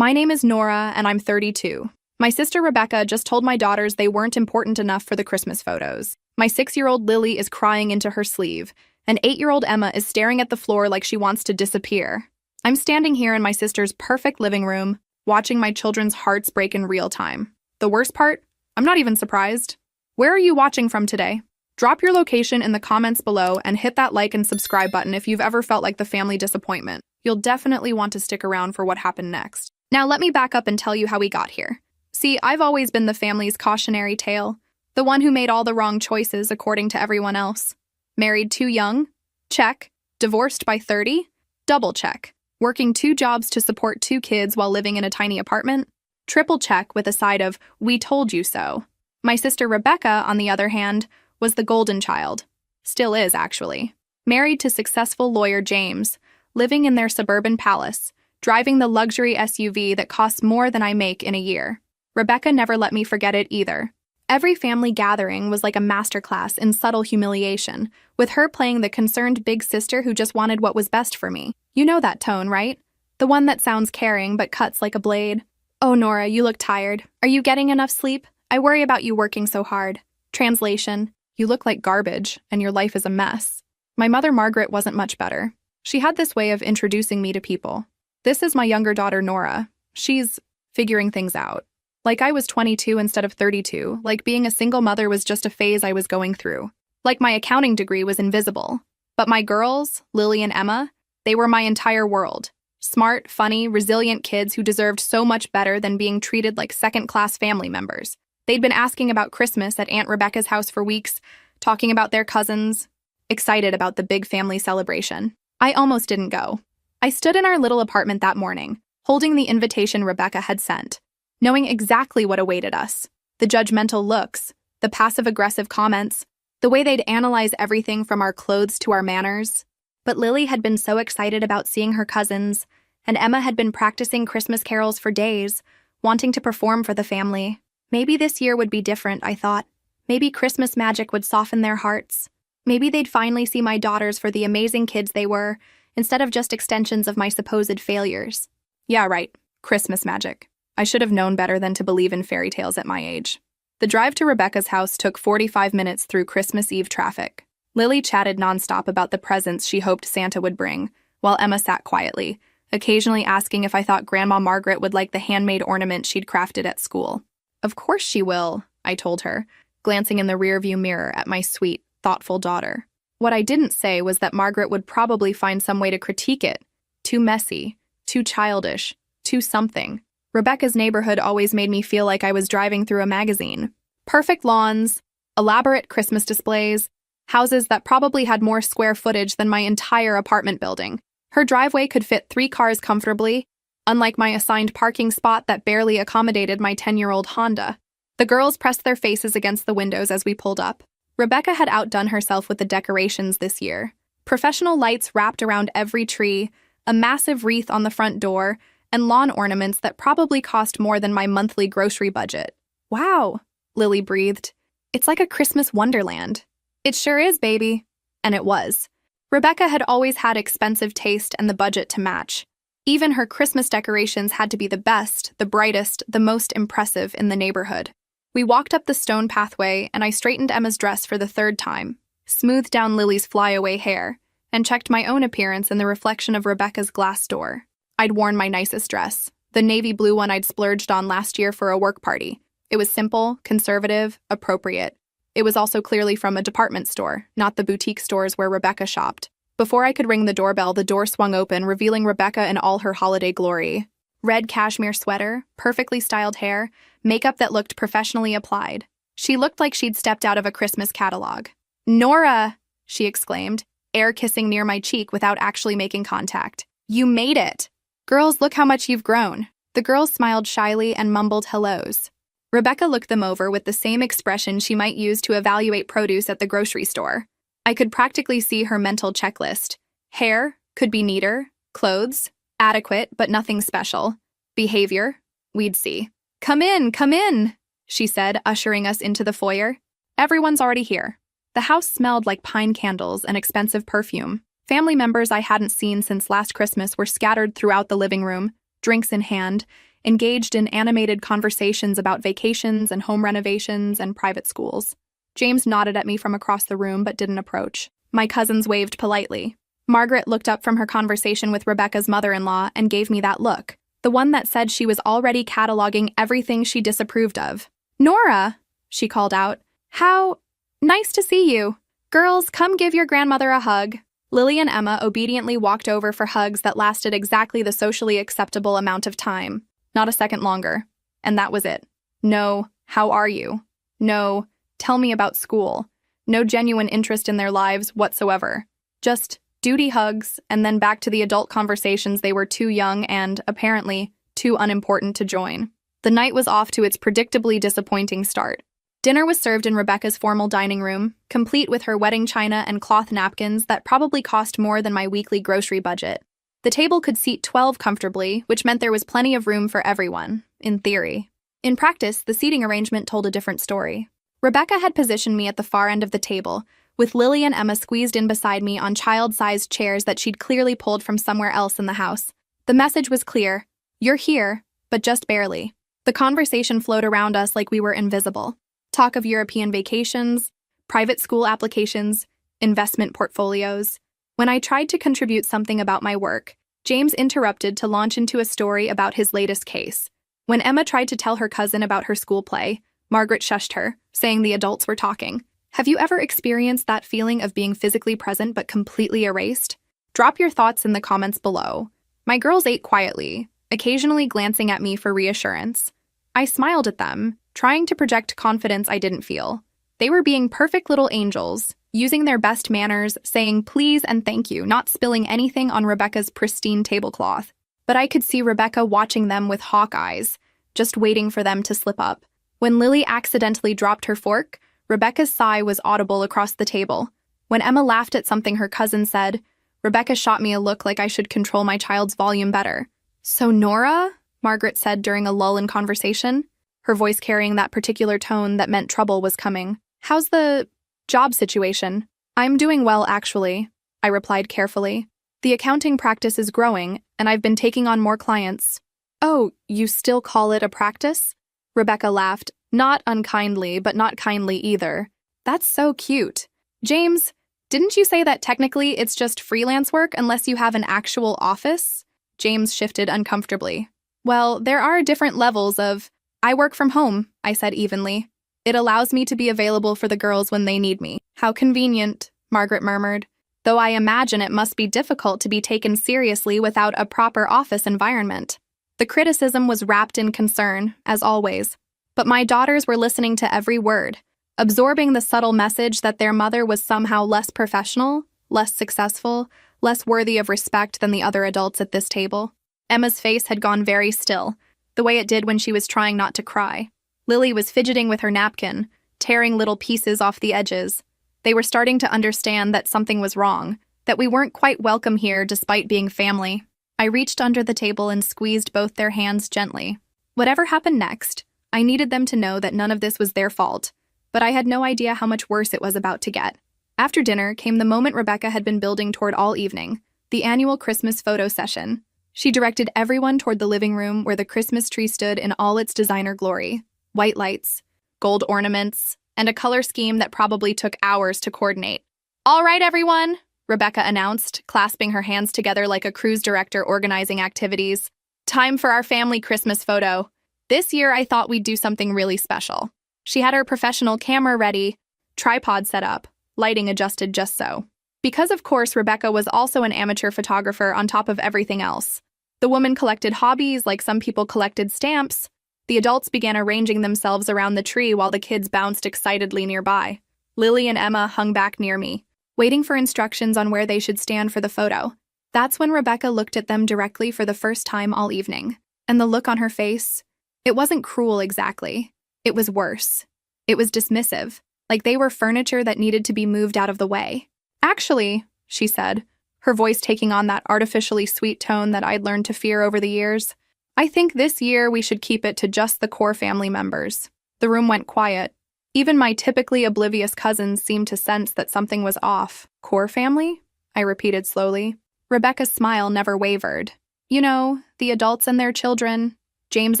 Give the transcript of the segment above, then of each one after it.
My name is Nora, and I'm 32. My sister Rebecca just told my daughters they weren't important enough for the Christmas photos. My 6-year-old Lily is crying into her sleeve, and 8-year-old Emma is staring at the floor like she wants to disappear. I'm standing here in my sister's perfect living room, watching my children's hearts break in real time. The worst part? I'm not even surprised. Where are you watching from today? Drop your location in the comments below and hit that like and subscribe button if you've ever felt like the family disappointment. You'll definitely want to stick around for what happened next. Now let me back up and tell you how we got here. See, I've always been the family's cautionary tale, the one who made all the wrong choices according to everyone else. Married too young? Check. Divorced by 30? Double check. Working 2 jobs to support 2 kids while living in a tiny apartment? Triple check with a side of, we told you so. My sister Rebecca, on the other hand, was the golden child. Still is, actually. Married to successful lawyer James, living in their suburban palace, driving the luxury SUV that costs more than I make in a year. Rebecca never let me forget it either. Every family gathering was like a masterclass in subtle humiliation, with her playing the concerned big sister who just wanted what was best for me. You know that tone, right? The one that sounds caring but cuts like a blade. Oh, Nora, you look tired. Are you getting enough sleep? I worry about you working so hard. Translation: you look like garbage, and your life is a mess. My mother Margaret wasn't much better. She had this way of introducing me to people. This is my younger daughter, Nora. She's figuring things out. Like I was 22 instead of 32, like being a single mother was just a phase I was going through. Like my accounting degree was invisible. But my girls, Lily and Emma, they were my entire world. Smart, funny, resilient kids who deserved so much better than being treated like second-class family members. They'd been asking about Christmas at Aunt Rebecca's house for weeks, talking about their cousins, excited about the big family celebration. I almost didn't go. I stood in our little apartment that morning, holding the invitation Rebecca had sent, knowing exactly what awaited us. The judgmental looks, the passive-aggressive comments, the way they'd analyze everything from our clothes to our manners. But Lily had been so excited about seeing her cousins, and Emma had been practicing Christmas carols for days, wanting to perform for the family. Maybe this year would be different, I thought. Maybe Christmas magic would soften their hearts. Maybe they'd finally see my daughters for the amazing kids they were, instead of just extensions of my supposed failures. Yeah, right. Christmas magic. I should have known better than to believe in fairy tales at my age. The drive to Rebecca's house took 45 minutes through Christmas Eve traffic. Lily chatted nonstop about the presents she hoped Santa would bring, while Emma sat quietly, occasionally asking if I thought Grandma Margaret would like the handmade ornament she'd crafted at school. Of course she will, I told her, glancing in the rearview mirror at my sweet, thoughtful daughter. What I didn't say was that Margaret would probably find some way to critique it. Too messy, too childish, too something. Rebecca's neighborhood always made me feel like I was driving through a magazine. Perfect lawns, elaborate Christmas displays, houses that probably had more square footage than my entire apartment building. Her driveway could fit 3 cars comfortably, unlike my assigned parking spot that barely accommodated my 10-year-old Honda. The girls pressed their faces against the windows as we pulled up. Rebecca had outdone herself with the decorations this year. Professional lights wrapped around every tree, a massive wreath on the front door, and lawn ornaments that probably cost more than my monthly grocery budget. Wow, Lily breathed. It's like a Christmas wonderland. It sure is, baby. And it was. Rebecca had always had expensive taste and the budget to match. Even her Christmas decorations had to be the best, the brightest, the most impressive in the neighborhood. We walked up the stone pathway, and I straightened Emma's dress for the 3rd time, smoothed down Lily's flyaway hair, and checked my own appearance in the reflection of Rebecca's glass door. I'd worn my nicest dress, the navy blue one I'd splurged on last year for a work party. It was simple, conservative, appropriate. It was also clearly from a department store, not the boutique stores where Rebecca shopped. Before I could ring the doorbell, the door swung open, revealing Rebecca in all her holiday glory. Red cashmere sweater, perfectly styled hair, makeup that looked professionally applied. She looked like she'd stepped out of a Christmas catalog. "Nora!" she exclaimed, air kissing near my cheek without actually making contact. "You made it! Girls, look how much you've grown." The girls smiled shyly and mumbled hellos. Rebecca looked them over with the same expression she might use to evaluate produce at the grocery store. I could practically see her mental checklist. Hair could be neater, clothes adequate but nothing special. Behavior, we'd see. Come in," she said, ushering us into the foyer. Everyone's already here. The house smelled like pine candles and expensive perfume. Family members I hadn't seen since last Christmas were scattered throughout the living room, drinks in hand, engaged in animated conversations about vacations and home renovations and private schools. James nodded at me from across the room but didn't approach. My cousins waved politely. Margaret looked up from her conversation with Rebecca's mother-in-law and gave me that look, the one that said she was already cataloging everything she disapproved of. "Nora," she called out. "How nice to see you. Girls, come give your grandmother a hug." Lily and Emma obediently walked over for hugs that lasted exactly the socially acceptable amount of time. Not a second longer. And that was it. No, "How are you?" No, "Tell me about school." No genuine interest in their lives whatsoever. Just duty hugs, and then back to the adult conversations they were too young and, apparently, too unimportant to join. The night was off to its predictably disappointing start. Dinner was served in Rebecca's formal dining room, complete with her wedding china and cloth napkins that probably cost more than my weekly grocery budget. The table could seat 12 comfortably, which meant there was plenty of room for everyone, in theory. In practice, the seating arrangement told a different story. Rebecca had positioned me at the far end of the table, with Lily and Emma squeezed in beside me on child-sized chairs that she'd clearly pulled from somewhere else in the house. The message was clear: you're here, but just barely. The conversation flowed around us like we were invisible. Talk of European vacations, private school applications, investment portfolios. When I tried to contribute something about my work, James interrupted to launch into a story about his latest case. When Emma tried to tell her cousin about her school play, Margaret shushed her, saying the adults were talking. Have you ever experienced that feeling of being physically present but completely erased? Drop your thoughts in the comments below. My girls ate quietly, occasionally glancing at me for reassurance. I smiled at them, trying to project confidence I didn't feel. They were being perfect little angels, using their best manners, saying please and thank you, not spilling anything on Rebecca's pristine tablecloth. But I could see Rebecca watching them with hawk eyes, just waiting for them to slip up. When Lily accidentally dropped her fork, Rebecca's sigh was audible across the table. When Emma laughed at something her cousin said, Rebecca shot me a look like I should control my child's volume better. "So Nora?" Margaret said during a lull in conversation, her voice carrying that particular tone that meant trouble was coming. "How's the job situation?" "I'm doing well, actually," I replied carefully. "The accounting practice is growing, and I've been taking on more clients." "Oh, you still call it a practice?" Rebecca laughed, not unkindly, but not kindly either. "That's so cute. James, didn't you say that technically it's just freelance work unless you have an actual office?" James shifted uncomfortably. "Well, there are different levels of—" "I work from home," I said evenly. "It allows me to be available for the girls when they need me." "How convenient," Margaret murmured, "though I imagine it must be difficult to be taken seriously without a proper office environment." The criticism was wrapped in concern, as always. But my daughters were listening to every word, absorbing the subtle message that their mother was somehow less professional, less successful, less worthy of respect than the other adults at this table. Emma's face had gone very still, the way it did when she was trying not to cry. Lily was fidgeting with her napkin, tearing little pieces off the edges. They were starting to understand that something was wrong, that we weren't quite welcome here despite being family. I reached under the table and squeezed both their hands gently. Whatever happened next, I needed them to know that none of this was their fault, but I had no idea how much worse it was about to get. After dinner came the moment Rebecca had been building toward all evening, the annual Christmas photo session. She directed everyone toward the living room where the Christmas tree stood in all its designer glory. White lights, gold ornaments, and a color scheme that probably took hours to coordinate. "All right, everyone," Rebecca announced, clasping her hands together like a cruise director organizing activities. "Time for our family Christmas photo. This year I thought we'd do something really special." She had her professional camera ready, tripod set up, lighting adjusted just so. Because of course Rebecca was also an amateur photographer on top of everything else. The woman collected hobbies like some people collected stamps. The adults began arranging themselves around the tree while the kids bounced excitedly nearby. Lily and Emma hung back near me, waiting for instructions on where they should stand for the photo. That's when Rebecca looked at them directly for the first time all evening. And the look on her face, it wasn't cruel exactly. It was worse. It was dismissive, like they were furniture that needed to be moved out of the way. "Actually," she said, her voice taking on that artificially sweet tone that I'd learned to fear over the years, "I think this year we should keep it to just the core family members." The room went quiet. Even my typically oblivious cousins seemed to sense that something was off. "Core family?" I repeated slowly. Rebecca's smile never wavered. "You know, the adults and their children. James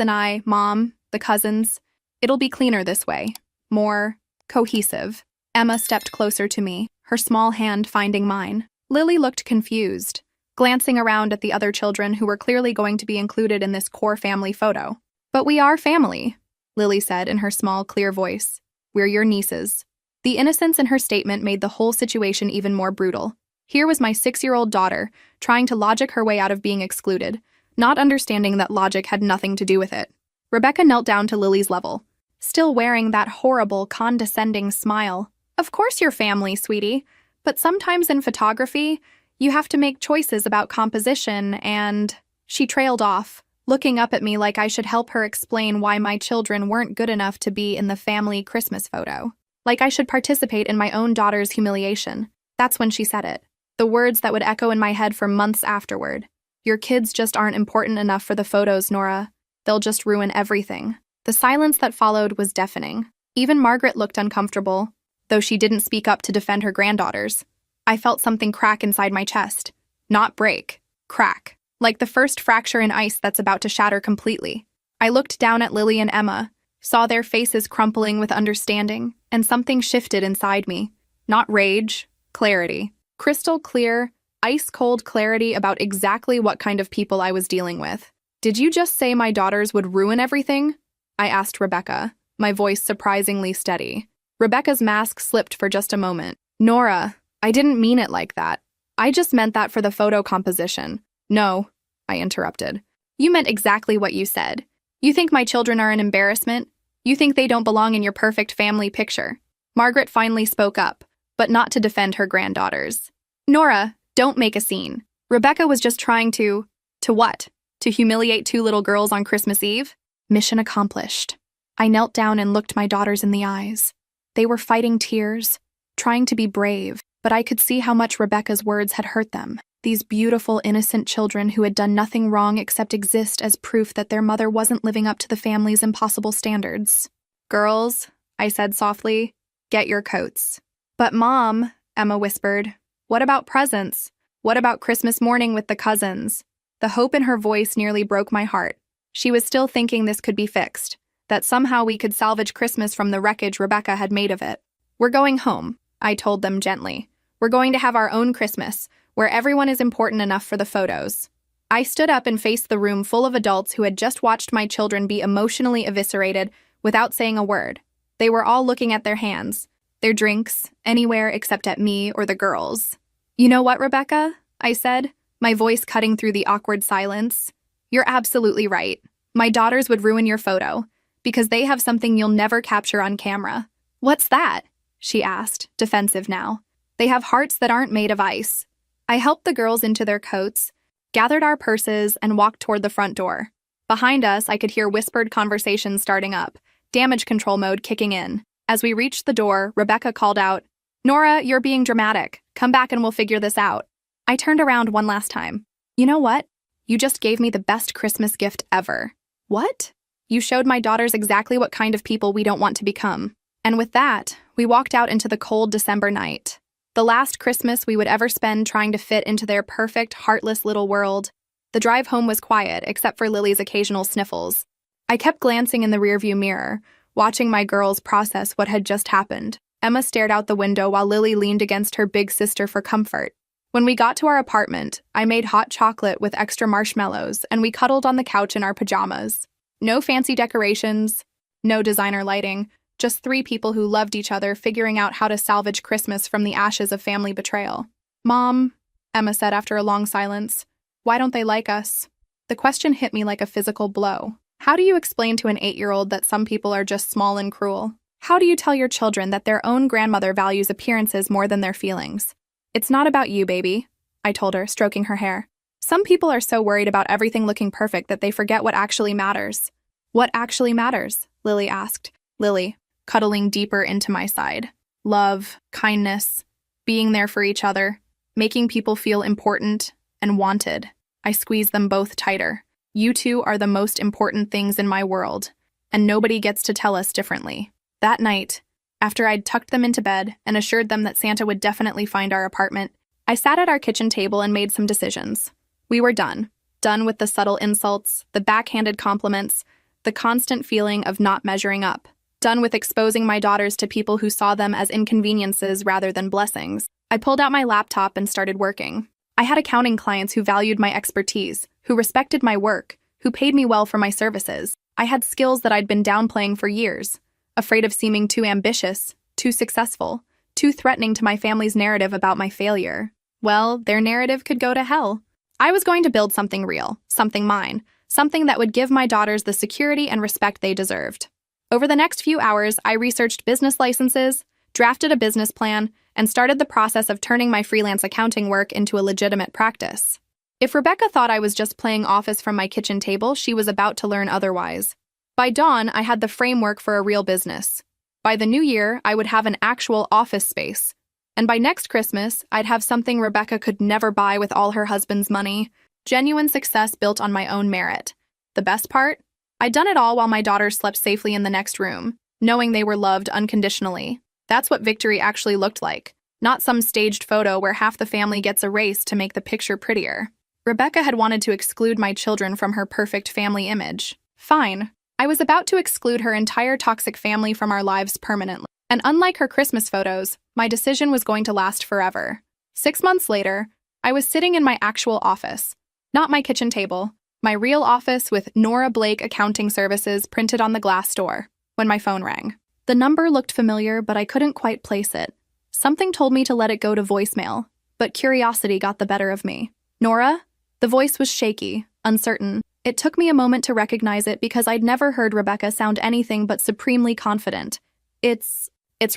and I, Mom, the cousins. It'll be cleaner this way. More cohesive. Emma stepped closer to me, her small hand finding mine. Lily looked confused, glancing around at the other children who were clearly going to be included in this core family photo. But we are family, Lily said in her small, clear voice. We're your nieces. The innocence in her statement made the whole situation even more brutal. Here was my 6-year-old daughter, trying to logic her way out of being excluded, not understanding that logic had nothing to do with it. Rebecca knelt down to Lily's level, still wearing that horrible, condescending smile. Of course you're family, sweetie, but sometimes in photography, you have to make choices about composition and… She trailed off, looking up at me like I should help her explain why my children weren't good enough to be in the family Christmas photo. Like I should participate in my own daughter's humiliation. That's when she said it. The words that would echo in my head for months afterward. Your kids just aren't important enough for the photos, Nora. They'll just ruin everything. The silence that followed was deafening. Even Margaret looked uncomfortable, though she didn't speak up to defend her granddaughters. I felt something crack inside my chest. Not break. Crack. Like the first fracture in ice that's about to shatter completely. I looked down at Lily and Emma, saw their faces crumpling with understanding, and something shifted inside me. Not rage, clarity. Crystal clear, ice-cold clarity about exactly what kind of people I was dealing with. Did you just say my daughters would ruin everything? I asked Rebecca, my voice surprisingly steady. Rebecca's mask slipped for just a moment. Nora, I didn't mean it like that. I just meant that for the photo composition. No, I interrupted. You meant exactly what you said. You think my children are an embarrassment? You think they don't belong in your perfect family picture? Margaret finally spoke up, but not to defend her granddaughters. Nora, don't make a scene. Rebecca was just trying to… To what? To humiliate 2 little girls on Christmas Eve? Mission accomplished. I knelt down and looked my daughters in the eyes. They were fighting tears, trying to be brave, but I could see how much Rebecca's words had hurt them. These beautiful, innocent children who had done nothing wrong except exist as proof that their mother wasn't living up to the family's impossible standards. Girls, I said softly, get your coats. But Mom, Emma whispered, what about presents? What about Christmas morning with the cousins? The hope in her voice nearly broke my heart. She was still thinking this could be fixed, that somehow we could salvage Christmas from the wreckage Rebecca had made of it. We're going home, I told them gently. We're going to have our own Christmas, where everyone is important enough for the photos. I stood up and faced the room full of adults who had just watched my children be emotionally eviscerated without saying a word. They were all looking at their hands, their drinks, anywhere except at me or the girls. You know what, Rebecca? I said, my voice cutting through the awkward silence. You're absolutely right. My daughters would ruin your photo, because they have something you'll never capture on camera. What's that? She asked, defensive now. They have hearts that aren't made of ice. I helped the girls into their coats, gathered our purses, and walked toward the front door. Behind us, I could hear whispered conversations starting up, damage control mode kicking in. As we reached the door, Rebecca called out, Nora, you're being dramatic. Come back and we'll figure this out. I turned around one last time. You know what? You just gave me the best Christmas gift ever. What? You showed my daughters exactly what kind of people we don't want to become. And with that, we walked out into the cold December night. The last Christmas we would ever spend trying to fit into their perfect, heartless little world. The drive home was quiet, except for Lily's occasional sniffles. I kept glancing in the rearview mirror, watching my girls process what had just happened. Emma stared out the window while Lily leaned against her big sister for comfort. When we got to our apartment, I made hot chocolate with extra marshmallows, and we cuddled on the couch in our pajamas. No fancy decorations, no designer lighting, just 3 people who loved each other figuring out how to salvage Christmas from the ashes of family betrayal. Mom, Emma said after a long silence, why don't they like us? The question hit me like a physical blow. How do you explain to an 8-year-old that some people are just small and cruel? How do you tell your children that their own grandmother values appearances more than their feelings? It's not about you, baby, I told her, stroking her hair. Some people are so worried about everything looking perfect that they forget what actually matters. What actually matters? Lily asked. Lily, cuddling deeper into my side. Love, kindness, being there for each other, making people feel important and wanted. I squeezed them both tighter. You two are the most important things in my world, and nobody gets to tell us differently. That night, after I'd tucked them into bed and assured them that Santa would definitely find our apartment, I sat at our kitchen table and made some decisions. We were done. Done with the subtle insults, the backhanded compliments, the constant feeling of not measuring up. Done with exposing my daughters to people who saw them as inconveniences rather than blessings. I pulled out my laptop and started working. I had accounting clients who valued my expertise, who respected my work, who paid me well for my services. I had skills that I'd been downplaying for years, afraid of seeming too ambitious, too successful, too threatening to my family's narrative about my failure. Well, their narrative could go to hell. I was going to build something real, something mine, something that would give my daughters the security and respect they deserved. Over the next few hours, I researched business licenses, drafted a business plan, and started the process of turning my freelance accounting work into a legitimate practice. If Rebecca thought I was just playing office from my kitchen table, she was about to learn otherwise. By dawn, I had the framework for a real business. By the new year, I would have an actual office space. And by next Christmas, I'd have something Rebecca could never buy with all her husband's money. Genuine success built on my own merit. The best part? I'd done it all while my daughters slept safely in the next room, knowing they were loved unconditionally. That's what victory actually looked like, not some staged photo where half the family gets erased to make the picture prettier. Rebecca had wanted to exclude my children from her perfect family image. Fine. I was about to exclude her entire toxic family from our lives permanently. And unlike her Christmas photos, my decision was going to last forever. 6 months later, I was sitting in my actual office. Not my kitchen table, my real office with Nora Blake Accounting Services printed on the glass door, when my phone rang. The number looked familiar, but I couldn't quite place it. Something told me to let it go to voicemail, but curiosity got the better of me. Nora? The voice was shaky, uncertain. It took me a moment to recognize it because I'd never heard Rebecca sound anything but supremely confident. It's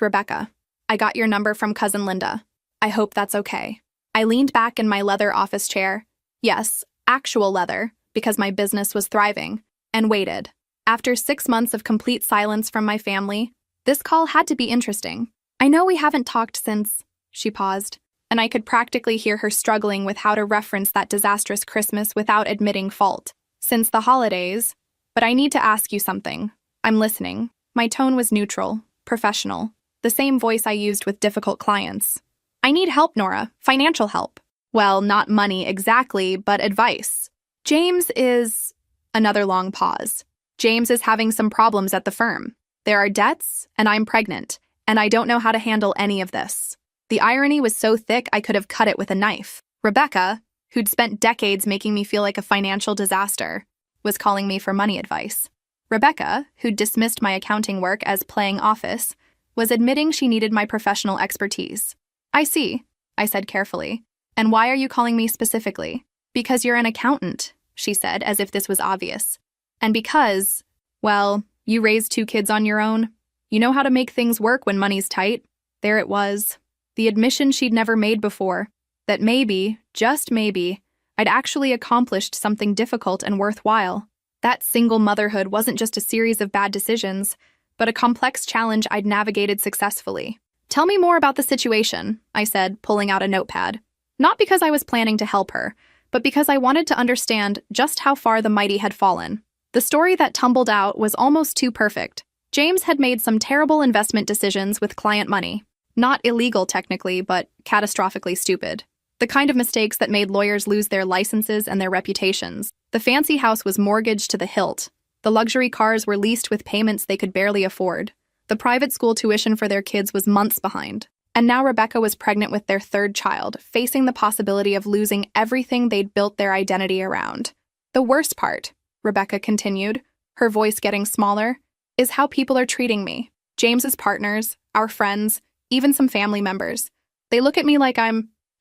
Rebecca. I got your number from Cousin Linda. I hope that's okay. I leaned back in my leather office chair. Yes, actual leather, because my business was thriving, and waited. After 6 months of complete silence from my family, this call had to be interesting. I know we haven't talked since, she paused, and I could practically hear her struggling with how to reference that disastrous Christmas without admitting fault. Since the holidays, but I need to ask you something. I'm listening. My tone was neutral, professional, the same voice I used with difficult clients. I need help, Nora, financial help. Well, not money exactly, but advice. James is... Another long pause. James is having some problems at the firm. There are debts, and I'm pregnant, and I don't know how to handle any of this. The irony was so thick I could have cut it with a knife. Rebecca, who'd spent decades making me feel like a financial disaster, was calling me for money advice. Rebecca, who'd dismissed my accounting work as playing office, was admitting she needed my professional expertise. I see, I said carefully. And why are you calling me specifically? Because you're an accountant, she said, as if this was obvious. And because, well, you raised 2 kids on your own. You know how to make things work when money's tight. There it was. The admission she'd never made before, that maybe, just maybe, I'd actually accomplished something difficult and worthwhile. That single motherhood wasn't just a series of bad decisions, but a complex challenge I'd navigated successfully. Tell me more about the situation, I said, pulling out a notepad. Not because I was planning to help her, but because I wanted to understand just how far the mighty had fallen. The story that tumbled out was almost too perfect. James had made some terrible investment decisions with client money. Not illegal technically, but catastrophically stupid. The kind of mistakes that made lawyers lose their licenses and their reputations. The fancy house was mortgaged to the hilt. The luxury cars were leased with payments they could barely afford. The private school tuition for their kids was months behind. And now Rebecca was pregnant with their 3rd child, facing the possibility of losing everything they'd built their identity around. The worst part, Rebecca continued, her voice getting smaller, is how people are treating me. James's partners, our friends, even some family members. They look at me like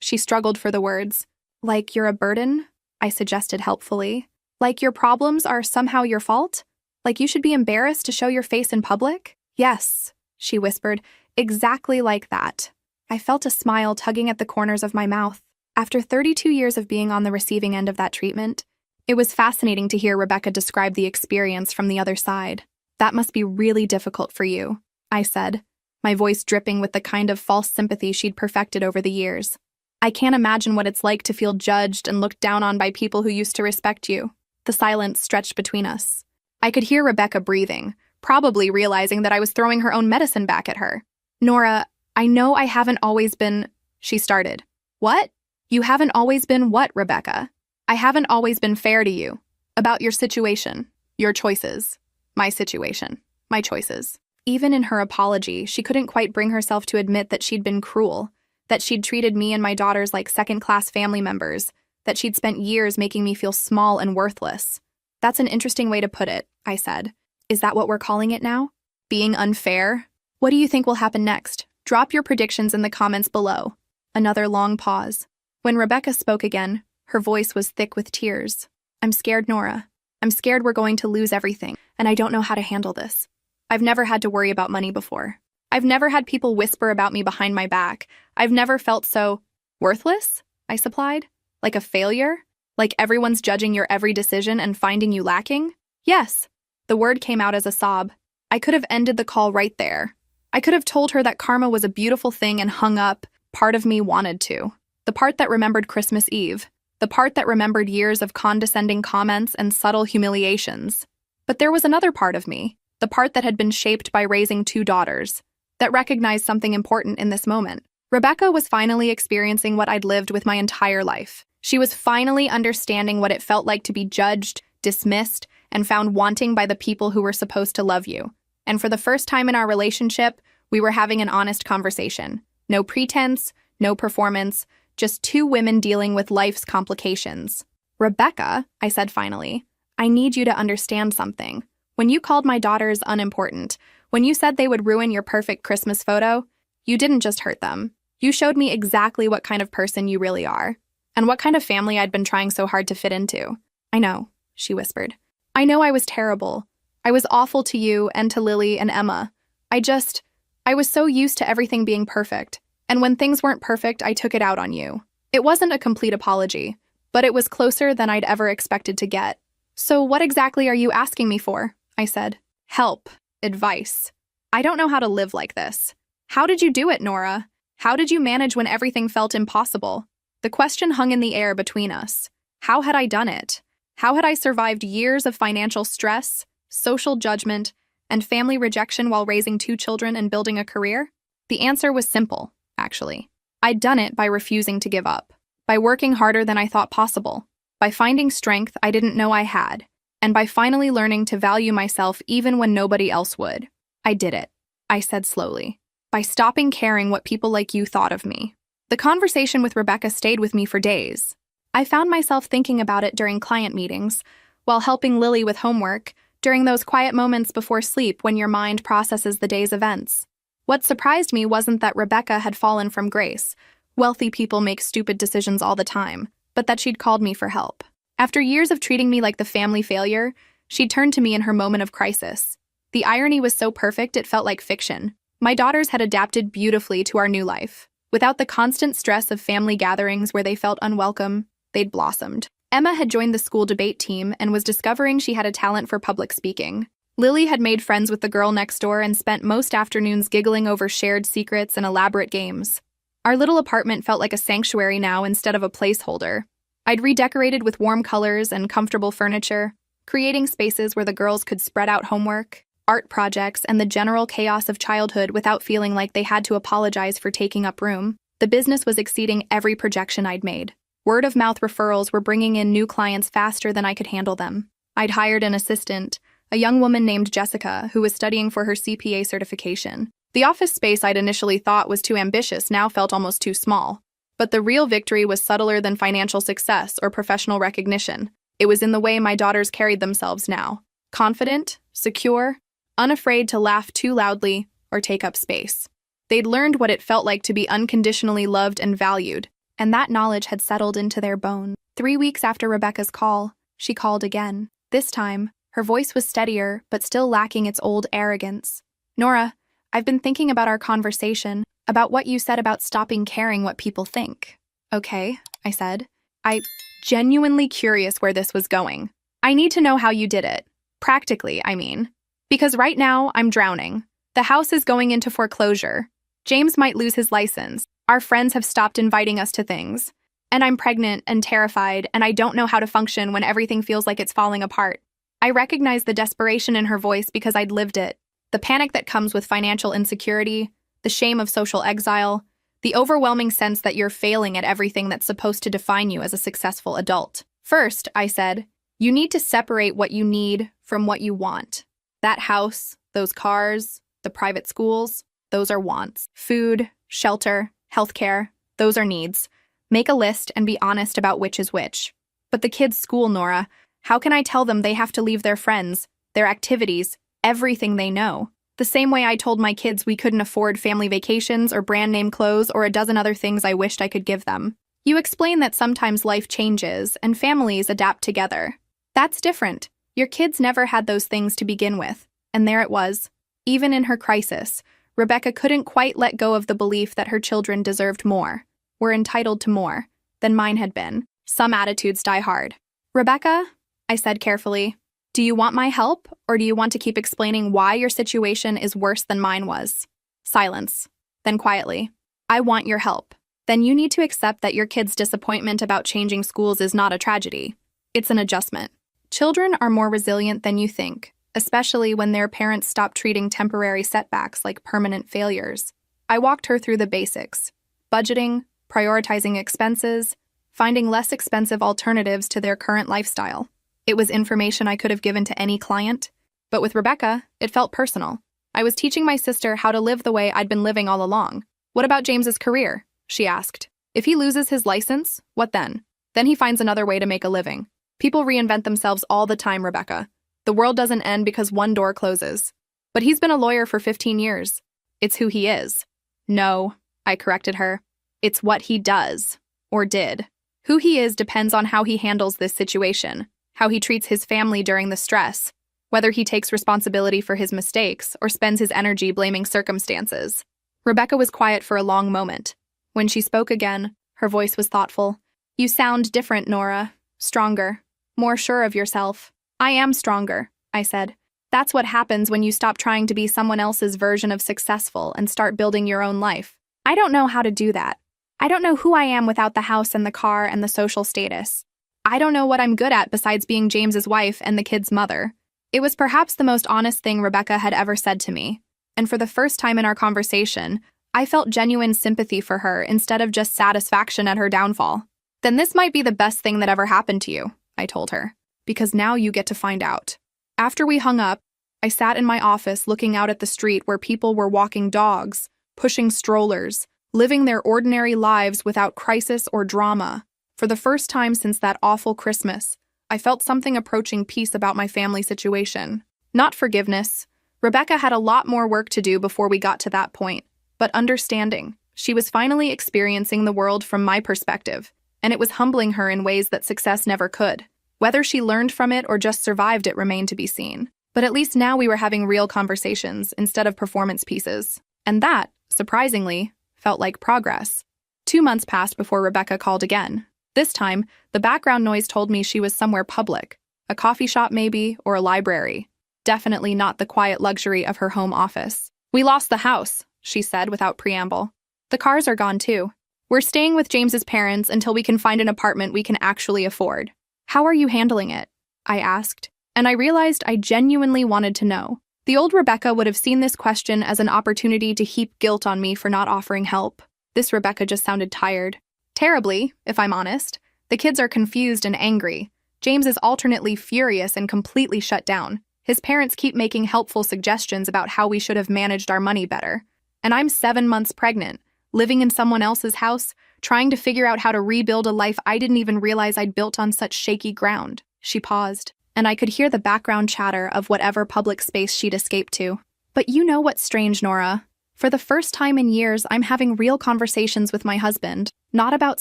she struggled for the words. Like you're a burden? I suggested helpfully. Like your problems are somehow your fault? Like you should be embarrassed to show your face in public? Yes, she whispered, exactly like that. I felt a smile tugging at the corners of my mouth. After 32 years of being on the receiving end of that treatment, it was fascinating to hear Rebecca describe the experience from the other side. That must be really difficult for you, I said, my voice dripping with the kind of false sympathy she'd perfected over the years. I can't imagine what it's like to feel judged and looked down on by people who used to respect you. The silence stretched between us. I could hear Rebecca breathing, probably realizing that I was throwing her own medicine back at her. Nora, I know I haven't always been... She started. What? You haven't always been what, Rebecca? I haven't always been fair to you. About your situation, your choices, my situation, my choices. Even in her apology, she couldn't quite bring herself to admit that she'd been cruel, that she'd treated me and my daughters like second-class family members, that she'd spent years making me feel small and worthless. That's an interesting way to put it, I said. Is that what we're calling it now? Being unfair? What do you think will happen next? Drop your predictions in the comments below. Another long pause. When Rebecca spoke again, her voice was thick with tears. I'm scared, Nora. I'm scared we're going to lose everything, and I don't know how to handle this. I've never had to worry about money before. I've never had people whisper about me behind my back. I've never felt so worthless, I supplied. Like a failure? Like everyone's judging your every decision and finding you lacking? Yes. The word came out as a sob. I could have ended the call right there. I could have told her that karma was a beautiful thing and hung up. Part of me wanted to. The part that remembered Christmas Eve. The part that remembered years of condescending comments and subtle humiliations. But there was another part of me. The part that had been shaped by raising 2 daughters. That recognized something important in this moment. Rebecca was finally experiencing what I'd lived with my entire life. She was finally understanding what it felt like to be judged, dismissed, and found wanting by the people who were supposed to love you. And for the first time in our relationship, we were having an honest conversation. No pretense, no performance, just 2 women dealing with life's complications. Rebecca, I said finally, I need you to understand something. When you called my daughters unimportant, when you said they would ruin your perfect Christmas photo, you didn't just hurt them. You showed me exactly what kind of person you really are, and what kind of family I'd been trying so hard to fit into. I know, she whispered. I know I was terrible. I was awful to you and to Lily and Emma. I was so used to everything being perfect, and when things weren't perfect, I took it out on you. It wasn't a complete apology, but it was closer than I'd ever expected to get. So what exactly are you asking me for? I said. Help. Advice. I don't know how to live like this. How did you do it, Nora? How did you manage when everything felt impossible? The question hung in the air between us. How had I done it? How had I survived years of financial stress, social judgment, and family rejection while raising 2 children and building a career? The answer was simple, actually. I'd done it by refusing to give up, by working harder than I thought possible, by finding strength I didn't know I had, and by finally learning to value myself even when nobody else would. I did it, I said slowly, by stopping caring what people like you thought of me. The conversation with Rebecca stayed with me for days. I found myself thinking about it during client meetings, while helping Lily with homework, during those quiet moments before sleep when your mind processes the day's events. What surprised me wasn't that Rebecca had fallen from grace. Wealthy people make stupid decisions all the time, but that she'd called me for help. After years of treating me like the family failure, she'd turned to me in her moment of crisis. The irony was so perfect it felt like fiction. My daughters had adapted beautifully to our new life. Without the constant stress of family gatherings where they felt unwelcome, they'd blossomed. Emma had joined the school debate team and was discovering she had a talent for public speaking. Lily had made friends with the girl next door and spent most afternoons giggling over shared secrets and elaborate games. Our little apartment felt like a sanctuary now instead of a placeholder. I'd redecorated with warm colors and comfortable furniture, creating spaces where the girls could spread out homework, art projects, and the general chaos of childhood without feeling like they had to apologize for taking up room. The business was exceeding every projection I'd made. Word-of-mouth referrals were bringing in new clients faster than I could handle them. I'd hired an assistant, a young woman named Jessica, who was studying for her CPA certification. The office space I'd initially thought was too ambitious now felt almost too small. But the real victory was subtler than financial success or professional recognition. It was in the way my daughters carried themselves now. Confident, secure, unafraid to laugh too loudly or take up space. They'd learned what it felt like to be unconditionally loved and valued, and that knowledge had settled into their bones. 3 weeks after Rebecca's call, she called again. This time, her voice was steadier, but still lacking its old arrogance. Nora, I've been thinking about our conversation, about what you said about stopping caring what people think. Okay, I said. I'm genuinely curious where this was going. I need to know how you did it. Practically, I mean. Because right now, I'm drowning. The house is going into foreclosure. James might lose his license. Our friends have stopped inviting us to things. And I'm pregnant and terrified, and I don't know how to function when everything feels like it's falling apart. I recognized the desperation in her voice because I'd lived it. The panic that comes with financial insecurity, the shame of social exile, the overwhelming sense that you're failing at everything that's supposed to define you as a successful adult. First, I said, you need to separate what you need from what you want. That house, those cars, the private schools, those are wants. Food, shelter, healthcare, those are needs. Make a list and be honest about which is which. But the kids' school, Nora, how can I tell them they have to leave their friends, their activities, everything they know? The same way I told my kids we couldn't afford family vacations or brand name clothes or a dozen other things I wished I could give them. You explain that sometimes life changes and families adapt together. That's different. Your kids never had those things to begin with. And there it was. Even in her crisis, Rebecca couldn't quite let go of the belief that her children deserved more, were entitled to more, than mine had been. Some attitudes die hard. Rebecca, I said carefully, do you want my help, or do you want to keep explaining why your situation is worse than mine was? Silence. Then quietly, I want your help. Then you need to accept that your kid's disappointment about changing schools is not a tragedy. It's an adjustment. Children are more resilient than you think, especially when their parents stop treating temporary setbacks like permanent failures. I walked her through the basics: budgeting, prioritizing expenses, finding less expensive alternatives to their current lifestyle. It was information I could have given to any client, but with Rebecca, it felt personal. I was teaching my sister how to live the way I'd been living all along. What about James's career? She asked. If he loses his license, what then? Then he finds another way to make a living. People reinvent themselves all the time, Rebecca. The world doesn't end because one door closes. But he's been a lawyer for 15 years. It's who he is. No, I corrected her. It's what he does, or did. Who he is depends on how he handles this situation, how he treats his family during the stress, whether he takes responsibility for his mistakes or spends his energy blaming circumstances. Rebecca was quiet for a long moment. When she spoke again, her voice was thoughtful. You sound different, Nora. Stronger. More sure of yourself. I am stronger, I said. That's what happens when you stop trying to be someone else's version of successful and start building your own life. I don't know how to do that. I don't know who I am without the house and the car and the social status. I don't know what I'm good at besides being James's wife and the kid's mother. It was perhaps the most honest thing Rebecca had ever said to me. And for the first time in our conversation, I felt genuine sympathy for her instead of just satisfaction at her downfall. Then this might be the best thing that ever happened to you, I told her, because now you get to find out. After we hung up, I sat in my office looking out at the street where people were walking dogs, pushing strollers, living their ordinary lives without crisis or drama. For the first time since that awful Christmas, I felt something approaching peace about my family situation. Not forgiveness. Rebecca had a lot more work to do before we got to that point. But understanding. She was finally experiencing the world from my perspective, and it was humbling her in ways that success never could. Whether she learned from it or just survived it remained to be seen. But at least now we were having real conversations instead of performance pieces. And that, surprisingly, felt like progress. 2 months passed before Rebecca called again. This time, the background noise told me she was somewhere public. A coffee shop maybe, or a library. Definitely not the quiet luxury of her home office. We lost the house, she said without preamble. The cars are gone too. We're staying with James's parents until we can find an apartment we can actually afford. How are you handling it? I asked, and I realized I genuinely wanted to know. The old Rebecca would have seen this question as an opportunity to heap guilt on me for not offering help. This Rebecca just sounded tired. Terribly, if I'm honest. The kids are confused and angry. James is alternately furious and completely shut down. His parents keep making helpful suggestions about how we should have managed our money better. And I'm 7 months pregnant, living in someone else's house, trying to figure out how to rebuild a life I didn't even realize I'd built on such shaky ground. She paused, and I could hear the background chatter of whatever public space she'd escaped to. But you know what's strange, Nora? For the first time in years, I'm having real conversations with my husband, not about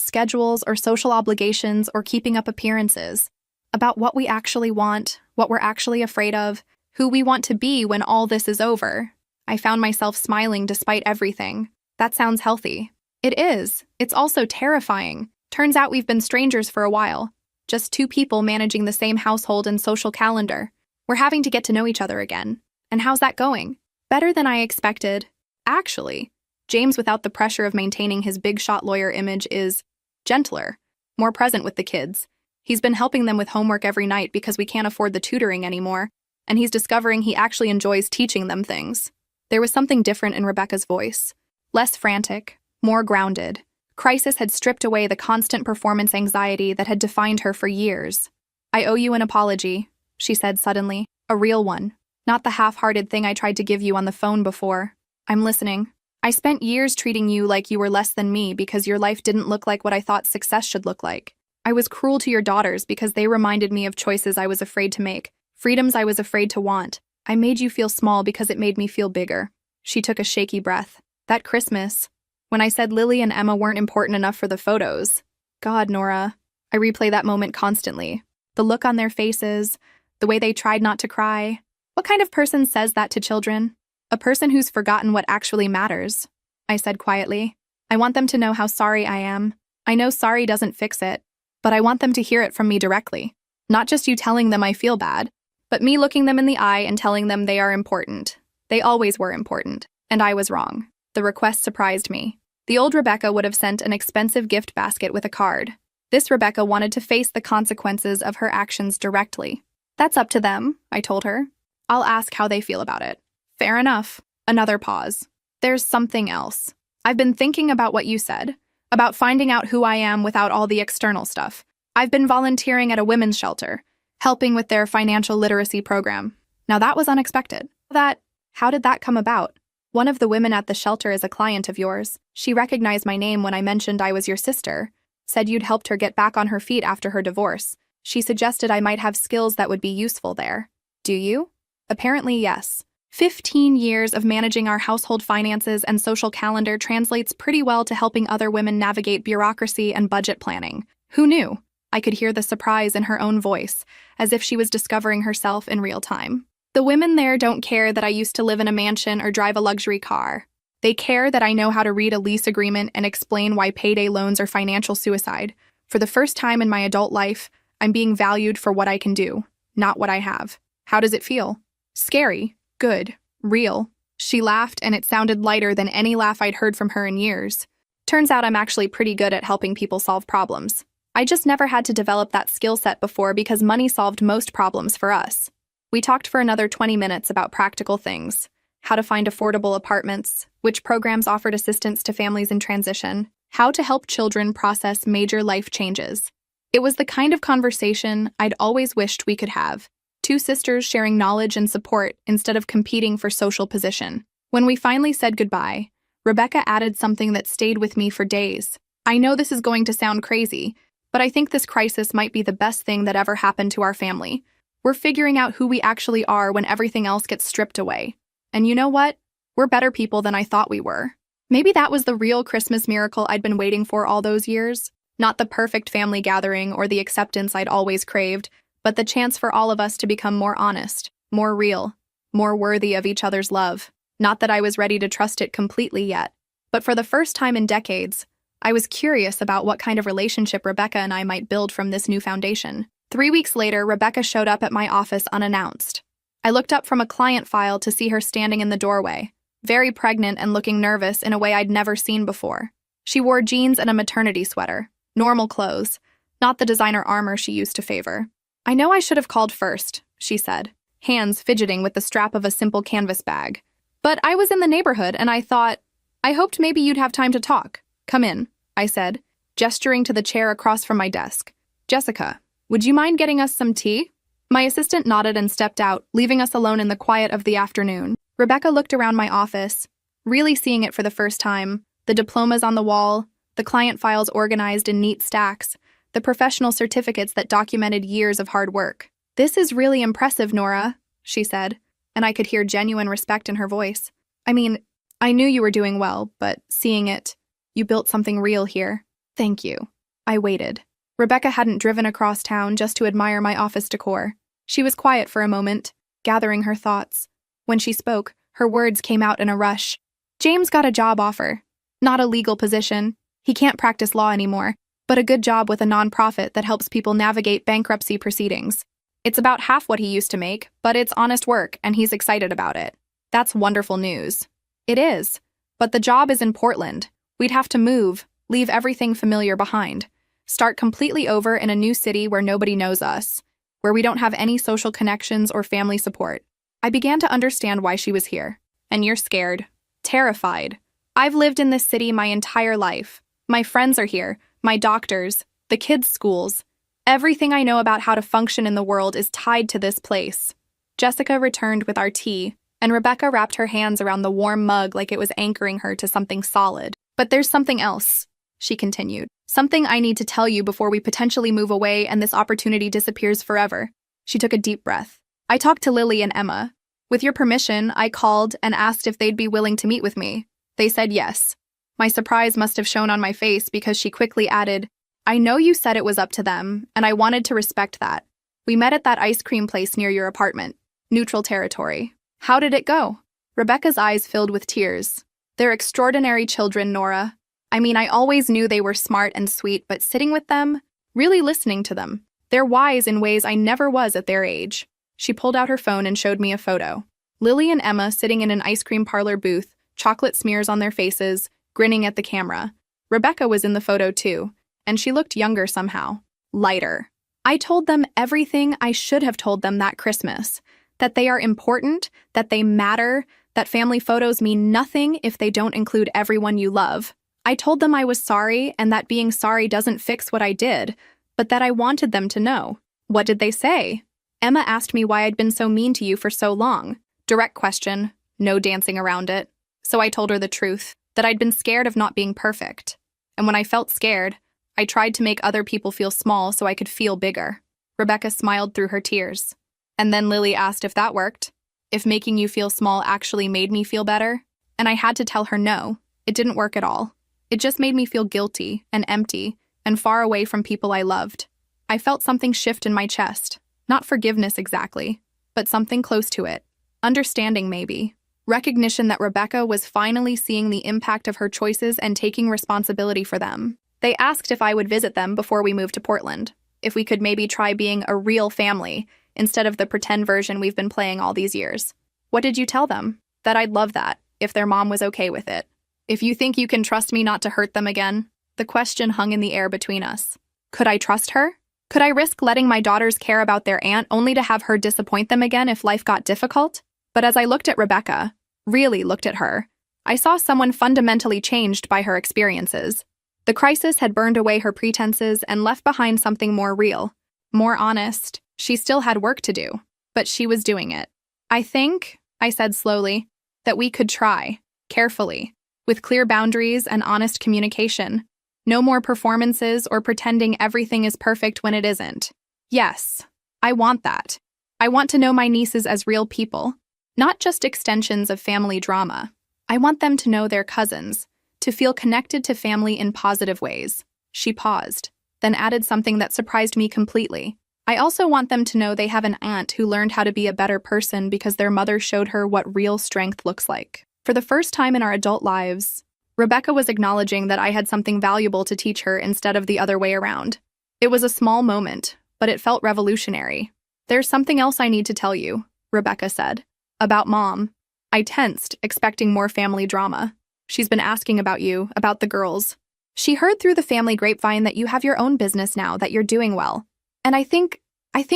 schedules or social obligations or keeping up appearances, about what we actually want, what we're actually afraid of, who we want to be when all this is over. I found myself smiling despite everything. That sounds healthy. It is. It's also terrifying. Turns out we've been strangers for a while. Just 2 people managing the same household and social calendar. We're having to get to know each other again. And how's that going? Better than I expected. Actually, James, without the pressure of maintaining his big-shot lawyer image, is gentler, more present with the kids. He's been helping them with homework every night because we can't afford the tutoring anymore, and he's discovering he actually enjoys teaching them things. There was something different in Rebecca's voice. Less frantic, more grounded. Crisis had stripped away the constant performance anxiety that had defined her for years. "I owe you an apology," she said suddenly. "A real one. Not the half-hearted thing I tried to give you on the phone before. I'm listening. I spent years treating you like you were less than me because your life didn't look like what I thought success should look like. I was cruel to your daughters because they reminded me of choices I was afraid to make, freedoms I was afraid to want. I made you feel small because it made me feel bigger." She took a shaky breath. "That Christmas, when I said Lily and Emma weren't important enough for the photos. God, Nora. I replay that moment constantly. The look on their faces, the way they tried not to cry. What kind of person says that to children? A person who's forgotten what actually matters," I said quietly. "I want them to know how sorry I am. I know sorry doesn't fix it, but I want them to hear it from me directly. Not just you telling them I feel bad, but me looking them in the eye and telling them they are important. They always were important, and I was wrong." The request surprised me. The old Rebecca would have sent an expensive gift basket with a card. This Rebecca wanted to face the consequences of her actions directly. "That's up to them," I told her. "I'll ask how they feel about it." "Fair enough." Another pause. "There's something else. I've been thinking about what you said, about finding out who I am without all the external stuff. I've been volunteering at a women's shelter, helping with their financial literacy program. Now that was unexpected. How did that come about? One of the women at the shelter is a client of yours. She recognized my name when I mentioned I was your sister, said you'd helped her get back on her feet after her divorce. She suggested I might have skills that would be useful there. Do you?" "Apparently, yes. 15 years of managing our household finances and social calendar translates pretty well to helping other women navigate bureaucracy and budget planning. Who knew?" I could hear the surprise in her own voice, as if she was discovering herself in real time. "The women there don't care that I used to live in a mansion or drive a luxury car. They care that I know how to read a lease agreement and explain why payday loans are financial suicide. For the first time in my adult life, I'm being valued for what I can do, not what I have. How does it feel?" "Scary, good, real." She laughed, and it sounded lighter than any laugh I'd heard from her in years. "Turns out I'm actually pretty good at helping people solve problems. I just never had to develop that skill set before because money solved most problems for us." We talked for another 20 minutes about practical things: how to find affordable apartments, which programs offered assistance to families in transition, how to help children process major life changes. It was the kind of conversation I'd always wished we could have. Two sisters sharing knowledge and support instead of competing for social position. When we finally said goodbye, Rebecca added something that stayed with me for days. "I know this is going to sound crazy, but I think this crisis might be the best thing that ever happened to our family. We're figuring out who we actually are when everything else gets stripped away. And you know what? We're better people than I thought we were." Maybe that was the real Christmas miracle I'd been waiting for all those years. Not the perfect family gathering or the acceptance I'd always craved, but the chance for all of us to become more honest, more real, more worthy of each other's love. Not that I was ready to trust it completely yet, but for the first time in decades, I was curious about what kind of relationship Rebecca and I might build from this new foundation. 3 weeks later, Rebecca showed up at my office unannounced. I looked up from a client file to see her standing in the doorway, very pregnant and looking nervous in a way I'd never seen before. She wore jeans and a maternity sweater, normal clothes, not the designer armor she used to favor. "I know I should have called first," she said, hands fidgeting with the strap of a simple canvas bag. "But I was in the neighborhood and I hoped maybe you'd have time to talk. Come in," I said, gesturing to the chair across from my desk. "Jessica, would you mind getting us some tea?" My assistant nodded and stepped out, leaving us alone in the quiet of the afternoon. Rebecca looked around my office, really seeing it for the first time. The diplomas on the wall, the client files organized in neat stacks, the professional certificates that documented years of hard work. "This is really impressive, Nora," she said, and I could hear genuine respect in her voice. "I mean, I knew you were doing well, but seeing it, you built something real here. Thank you." I waited. Rebecca hadn't driven across town just to admire my office decor. She was quiet for a moment, gathering her thoughts. When she spoke, her words came out in a rush. "James got a job offer. Not a legal position. He can't practice law anymore, but a good job with a nonprofit that helps people navigate bankruptcy proceedings. It's about half what he used to make, but it's honest work, and he's excited about it. That's wonderful news." "It is. But the job is in Portland. We'd have to move, leave everything familiar behind. Start completely over in a new city where nobody knows us, where we don't have any social connections or family support." I began to understand why she was here. "And you're scared. Terrified. I've lived in this city my entire life. My friends are here, my doctors, the kids' schools. Everything I know about how to function in the world is tied to this place. Jessica returned with our tea, and Rebecca wrapped her hands around the warm mug like it was anchoring her to something solid. But there's something else, she continued. Something I need to tell you before we potentially move away and this opportunity disappears forever. She took a deep breath. I talked to Lily and Emma. With your permission, I called and asked if they'd be willing to meet with me. They said yes. My surprise must have shown on my face because she quickly added, I know you said it was up to them, and I wanted to respect that. We met at that ice cream place near your apartment. Neutral territory. How did it go? Rebecca's eyes filled with tears. They're extraordinary children, Nora. I mean, I always knew they were smart and sweet, but sitting with them, really listening to them. They're wise in ways I never was at their age. She pulled out her phone and showed me a photo. Lily and Emma sitting in an ice cream parlor booth, chocolate smears on their faces, grinning at the camera. Rebecca was in the photo too, and she looked younger somehow. Lighter. I told them everything I should have told them that Christmas. That they are important, that they matter, that family photos mean nothing if they don't include everyone you love. I told them I was sorry and that being sorry doesn't fix what I did, but that I wanted them to know. What did they say? Emma asked me why I'd been so mean to you for so long. Direct question, no dancing around it. So I told her the truth, that I'd been scared of not being perfect. And when I felt scared, I tried to make other people feel small so I could feel bigger. Rebecca smiled through her tears. And then Lily asked if that worked, if making you feel small actually made me feel better. And I had to tell her no, it didn't work at all. It just made me feel guilty and empty and far away from people I loved. I felt something shift in my chest. Not forgiveness exactly, but something close to it. Understanding maybe. Recognition that Rebecca was finally seeing the impact of her choices and taking responsibility for them. They asked if I would visit them before we moved to Portland, if we could maybe try being a real family instead of the pretend version we've been playing all these years. What did you tell them? That I'd love that, if their mom was okay with it. If you think you can trust me not to hurt them again? The question hung in the air between us. Could I trust her? Could I risk letting my daughters care about their aunt only to have her disappoint them again if life got difficult? But as I looked at Rebecca, really looked at her, I saw someone fundamentally changed by her experiences. The crisis had burned away her pretenses and left behind something more real, more honest. She still had work to do, but she was doing it. I think, I said slowly, that we could try, carefully, with clear boundaries and honest communication. No more performances or pretending everything is perfect when it isn't. Yes, I want that. I want to know my nieces as real people, not just extensions of family drama. I want them to know their cousins, to feel connected to family in positive ways. She paused, then added something that surprised me completely. I also want them to know they have an aunt who learned how to be a better person because their mother showed her what real strength looks like. For the first time in our adult lives, Rebecca was acknowledging that I had something valuable to teach her instead of the other way around. It was a small moment, but it felt revolutionary. There's something else I need to tell you, Rebecca said. About Mom. I tensed, expecting more family drama. She's been asking about you, about the girls. She heard through the family grapevine that you have your own business now, that you're doing well. And I think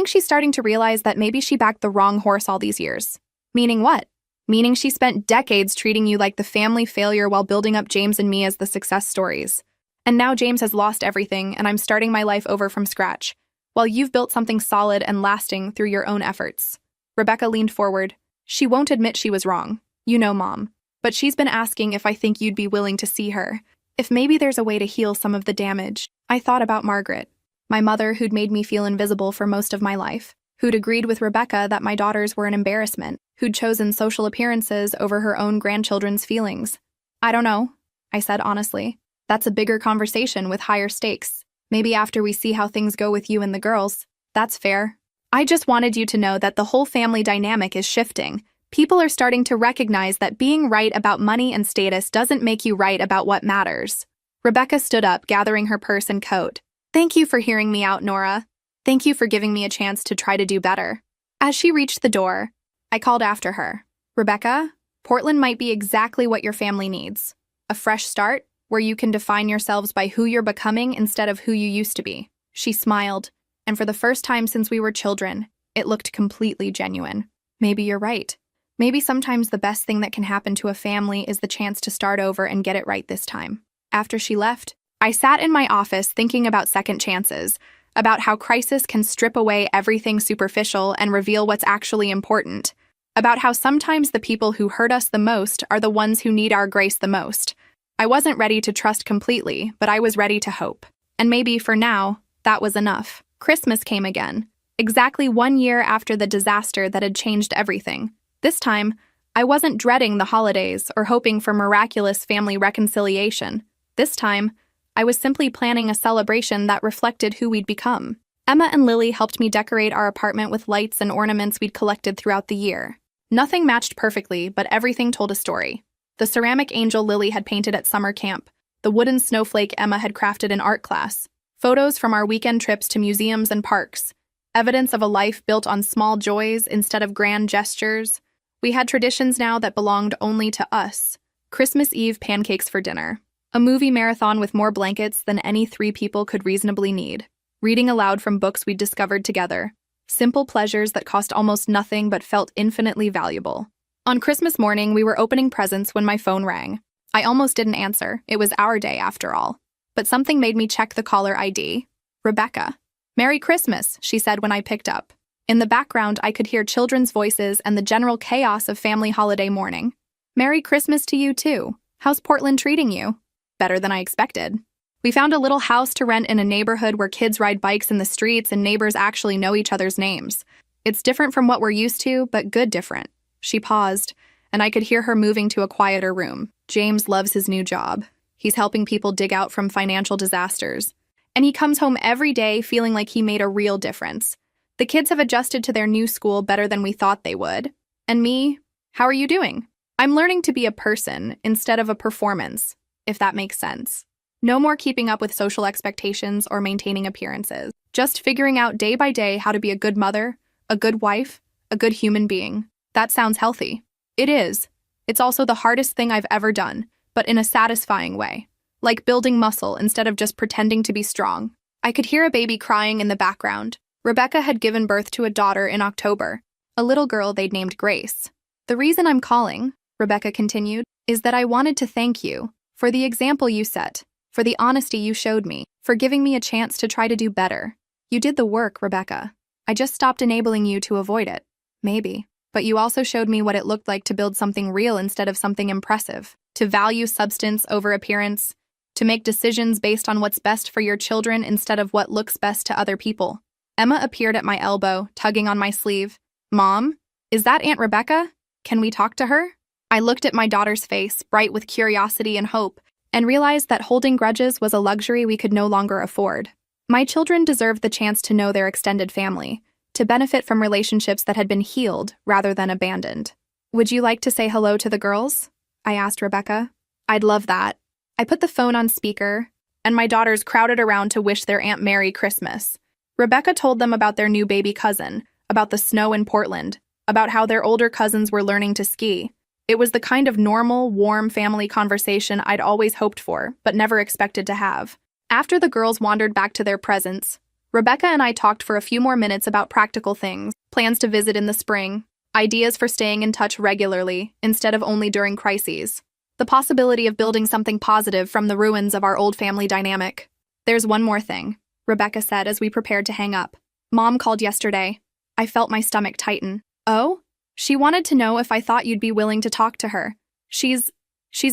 she's starting to realize that maybe she backed the wrong horse all these years. Meaning what? Meaning she spent decades treating you like the family failure while building up James and me as the success stories. And now James has lost everything, and I'm starting my life over from scratch, while you've built something solid and lasting through your own efforts. Rebecca leaned forward. She won't admit she was wrong. You know, Mom. But she's been asking if I think you'd be willing to see her. If maybe there's a way to heal some of the damage. I thought about Margaret, my mother who'd made me feel invisible for most of my life, who'd agreed with Rebecca that my daughters were an embarrassment, who'd chosen social appearances over her own grandchildren's feelings. I don't know, I said honestly. That's a bigger conversation with higher stakes. Maybe after we see how things go with you and the girls. That's fair. I just wanted you to know that the whole family dynamic is shifting. People are starting to recognize that being right about money and status doesn't make you right about what matters. Rebecca stood up, gathering her purse and coat. Thank you for hearing me out, Nora. Thank you for giving me a chance to try to do better. As she reached the door, I called after her. Rebecca, Portland might be exactly what your family needs. A fresh start, where you can define yourselves by who you're becoming instead of who you used to be. She smiled, and for the first time since we were children, it looked completely genuine. Maybe you're right. Maybe sometimes the best thing that can happen to a family is the chance to start over and get it right this time. After she left, I sat in my office thinking about second chances, about how crisis can strip away everything superficial and reveal what's actually important, about how sometimes the people who hurt us the most are the ones who need our grace the most. I wasn't ready to trust completely, but I was ready to hope. And maybe, for now, that was enough. Christmas came again, exactly 1 year after the disaster that had changed everything. This time, I wasn't dreading the holidays or hoping for miraculous family reconciliation. This time, I was simply planning a celebration that reflected who we'd become. Emma and Lily helped me decorate our apartment with lights and ornaments we'd collected throughout the year. Nothing matched perfectly, but everything told a story. The ceramic angel Lily had painted at summer camp, the wooden snowflake Emma had crafted in art class, photos from our weekend trips to museums and parks, evidence of a life built on small joys instead of grand gestures. We had traditions now that belonged only to us. Christmas Eve pancakes for dinner. A movie marathon with more blankets than any 3 people could reasonably need. Reading aloud from books we'd discovered together. Simple pleasures that cost almost nothing but felt infinitely valuable. On Christmas morning, we were opening presents when my phone rang. I almost didn't answer. It was our day, after all. But something made me check the caller ID. Rebecca. "Merry Christmas," she said when I picked up. In the background, I could hear children's voices and the general chaos of family holiday morning. "Merry Christmas to you, too. How's Portland treating you?" "Better than I expected. We found a little house to rent in a neighborhood where kids ride bikes in the streets and neighbors actually know each other's names. It's different from what we're used to, but good different." She paused, and I could hear her moving to a quieter room. "James loves his new job. He's helping people dig out from financial disasters. And he comes home every day feeling like he made a real difference. The kids have adjusted to their new school better than we thought they would. And me, how are you doing? I'm learning to be a person instead of a performance, if that makes sense. No more keeping up with social expectations or maintaining appearances. Just figuring out day by day how to be a good mother, a good wife, a good human being. That sounds healthy. It is. It's also the hardest thing I've ever done, but in a satisfying way. Like building muscle instead of just pretending to be strong. I could hear a baby crying in the background. Rebecca had given birth to a daughter in October, a little girl they'd named Grace. "The reason I'm calling," Rebecca continued, "is that I wanted to thank you for the example you set, for the honesty you showed me, for giving me a chance to try to do better. You did the work, Rebecca. I just stopped enabling you to avoid it. Maybe. But you also showed me what it looked like to build something real instead of something impressive, to value substance over appearance, to make decisions based on what's best for your children instead of what looks best to other people." Emma appeared at my elbow, tugging on my sleeve. "Mom, is that Aunt Rebecca? Can we talk to her?" I looked at my daughter's face, bright with curiosity and hope, and realized that holding grudges was a luxury we could no longer afford. My children deserved the chance to know their extended family, to benefit from relationships that had been healed rather than abandoned. "Would you like to say hello to the girls?" I asked Rebecca. "I'd love that." I put the phone on speaker, and my daughters crowded around to wish their Aunt Merry Christmas. Rebecca told them about their new baby cousin, about the snow in Portland, about how their older cousins were learning to ski. It was the kind of normal, warm family conversation I'd always hoped for, but never expected to have. After the girls wandered back to their presents, Rebecca and I talked for a few more minutes about practical things, plans to visit in the spring, ideas for staying in touch regularly instead of only during crises, the possibility of building something positive from the ruins of our old family dynamic. "There's one more thing," Rebecca said as we prepared to hang up. "Mom called yesterday." I felt my stomach tighten. "Oh?" "She wanted to know if I thought you'd be willing to talk to her. She's